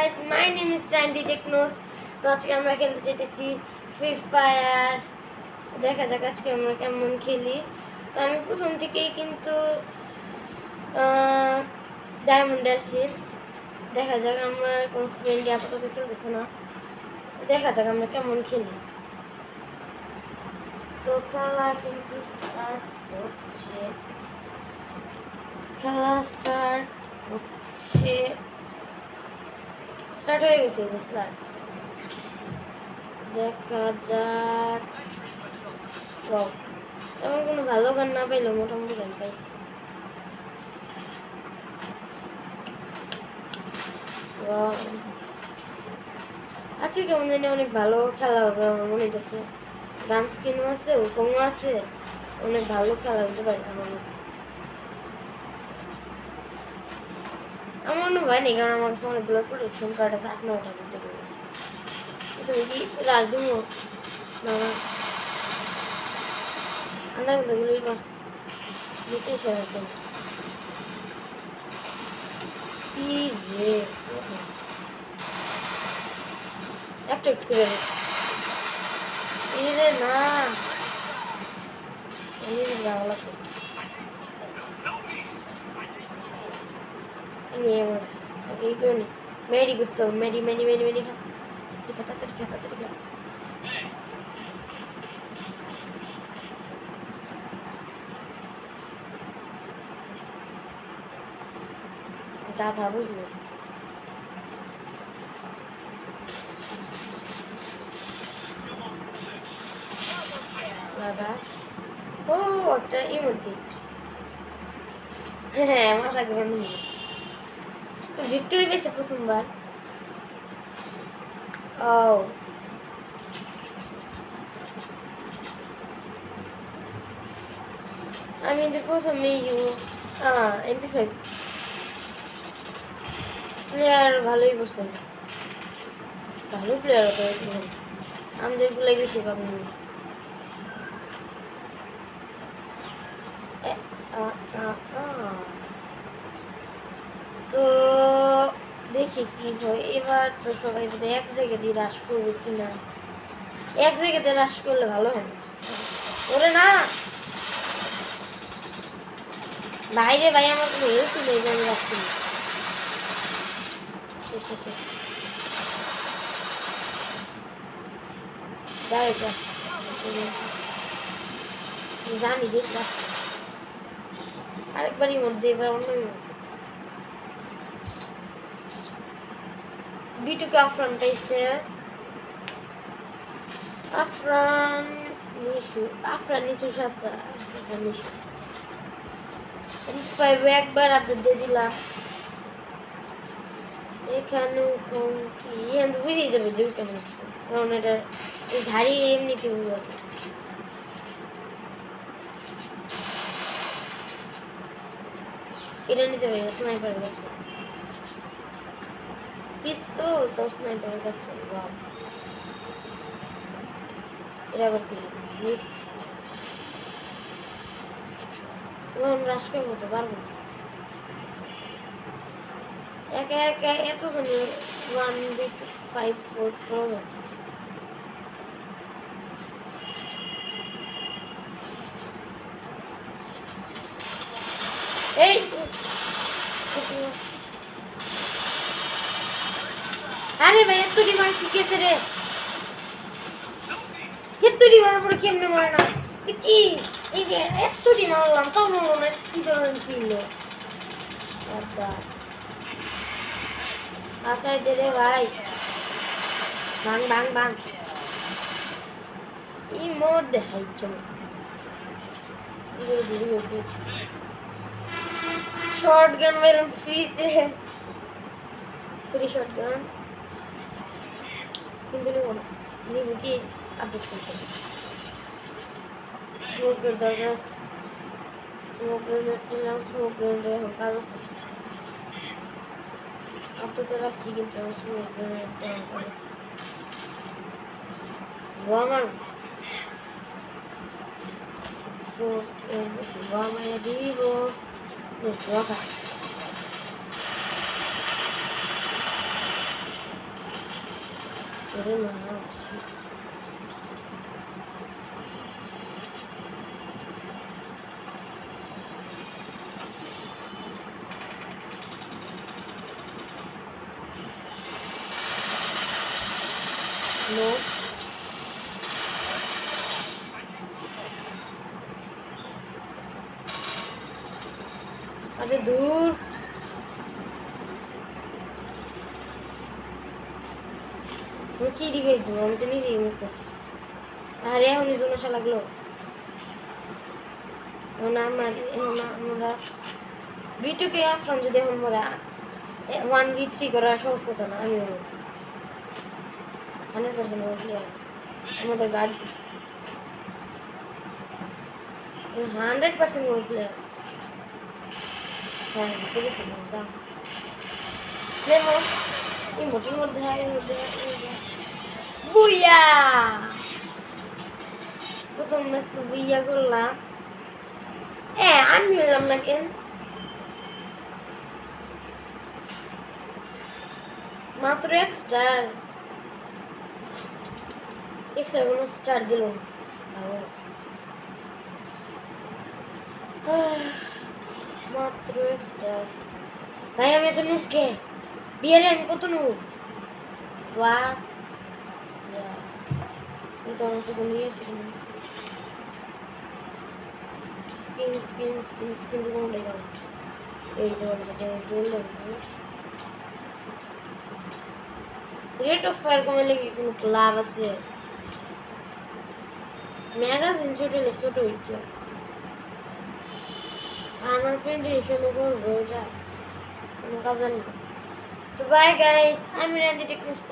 guys, my name is Randy Technos. তো আজকে আমরা খেলতে যেতেছি ফ্রি ফায়ার। দেখা যাক আজকে আমরা কেমন খেলি। তো আমি প্রথম থেকেই কিন্তু ডায়মন্ডে আছি। দেখা যাক, আমার কোনো ফ্রেন্ডই আপাতত খেলতেছে না। দেখা যাক আমরা কেমন খেলি। তো খেলা কিন্তু স্টার্ট হচ্ছে। স্টার্ট হয়ে গেছে যে স্টার্ট। দেখা যাক। তেমন কোনো ভালো গান না পাইলেও মোটামুটি গান পাইছি। আজকে কেমন জানি অনেক ভালো খেলা হবে আমার মনে হইতেছে। গান স্কিনও আছে, ওকমও আছে, অনেক ভালো খেলা হতে পারে আমার মনে। আমার মনে হয় নি, কারণ আমার কাছে অনেকগুলো প্রোটেকশন কার্ড আছে 8-9টা করতে গেলে। তুমি কি রাজদুমো না আন্দা গুলোই করছে নিচে এসে গেছে। একটা একটু করে রে না যাওয়া লাগবে। নিয়ে মারছে এই করে নি মেরি করতে হবে। মেরি খা তাড়াতাড়ি খা। গাধা বুঝলো। গাধা ও একটা ইমোটি। হ্যাঁ, মাথা গরম নিয়ে তো ভিক্টোরি পেয়েছে প্রথমবার। ও আমি তো প্রথমেই MP5 প্লেয়ার ভালোই করছেন, ভালো প্লেয়ার হতো আমাদের গুলাই বেশিরভাগ নেই। তো দেখি কি হয় এবার। তো সবাই বোধ এক জায়গা দিয়ে হ্রাস করবে কিনা। এক জায়গাতে হ্রাস করলে ভালো হবে। ওরে না বাইরে ভাই, আমার কোনো হেল্প নেই, আমি রাখছি না। জানি যে আরেকবারই মধ্যে, এবার অন্য বিটুকে আফরান পাইছে। আফরান নিচু সাচ্চা একবার আপডেট দিয়ে দিলাম। এখানেও কি বুঝেই যাবে যে কেমন আছে, কারণ এটা এই ঝাড়ি এমনিতে বুঝাবে। এটা নিতে পারি স্নাইপারের কাজ করে, পিস্তল তো স্নাইপারের কাজ করে। এটা আবার কি রাশ করবো তো পারবো না একা একা এত জনে 1v5 4 এই আরে ভাই এত ডিমান্ড শিখেছে রে, এত ডিমান্ড পরে কেমনে মরে না কি এই যে এত ডিমান্ড মারলাম তাও মরলো না, কি ধরনের ছিল। আচ্ছা দে রে ভাই, ভাঙ ই মোড দেখাইছে শর্ট গান মেরম ফ্রিতে, ফ্রি শর্ট গান কিন্তু নিব কি আপডেট করতে স্মোকের দরকার। স্মোক গ্রেনেড নিলাম, স্মোক গ্রেনেড এখন কাজ আছে আপাতত রাখি, কিন্তু আমার স্মোক গ্রেনেডটা কাজ আছে। আমার স্মোক গ্রেনেড দিব রাখা ওরে মা নো আরে দূর আমি কি দিবে আমি তো নিজেই মরতেছি আরে এখনই জন্য লাগলো আমরা বিটুকে আফরান যদি এখন মোরা 1v3 করা সহজ কথা না আমি 100% ওর প্লেয়ার আছে আমাদের গার্ড 100% ওর প্লেয়ার আছে হ্যাঁ ঠিক আছে যা লেমো এই মোটির মধ্যে বুইয়া প্রথম ম্যাচ তো বুইয়া করলাম আমি হলাম না কেন মাত্র এক স্টার এক্সট্রা কোনো স্টার দিল মাত্র এক স্টার ভাই আমি এত নুক কে বিয়ারে আমি কত নুক ওয়া এই তো আমার সাথে নিয়েছি স্কিন স্কিন স্কিন স্কিন তো কোনটাই পাবো এই তো আমার সাথে টুল লাগছে রেট অফ ফায়ার কমাইলে কি কোনো লাভ আছে ম্যাগাজিন ছোট হলে ছোট হইতো আমার প্রেজেন্টেশন করবো এটা কোনো কাজ জানি না তো বাই গাইস আমি রান্দি টেকনিক্স